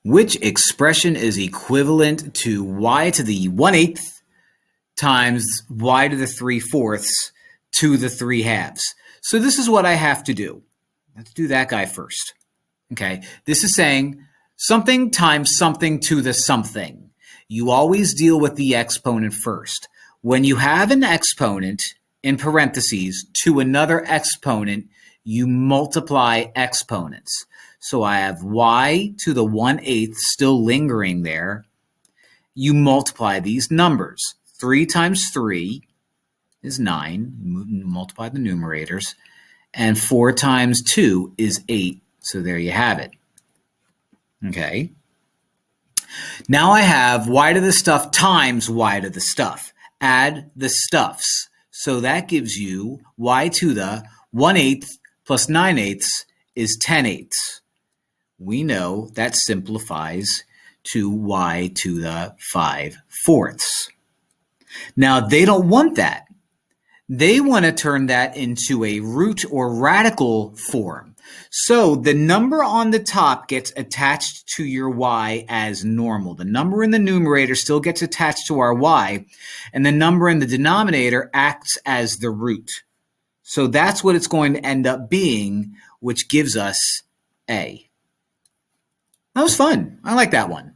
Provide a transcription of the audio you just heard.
Which expression is equivalent to y to the 1/8 times y to the 3/4 to the 3/2? So this is what I have to do. Let's do that guy first. Okay, this is saying something times something to the something. You always deal with the exponent first. When you have an exponent in parentheses to another exponent, you multiply exponents. So I have y to the 1/8 still lingering there. You multiply these numbers. 3 times 3 is 9. You multiply the numerators. And 4 times 2 is 8. So there you have it. Okay. Now I have y to the stuff times y to the stuff. Add the stuffs. So that gives you y to the 1/8 plus 9/8 is 10/8. We know that simplifies to y to the 5/4. Now they don't want that. They want to turn that into a root or radical form. So the number on the top gets attached to your y as normal. The number in the numerator still gets attached to our y, and the number in the denominator acts as the root. So that's what it's going to end up being, which gives us a. That was fun. I like that one.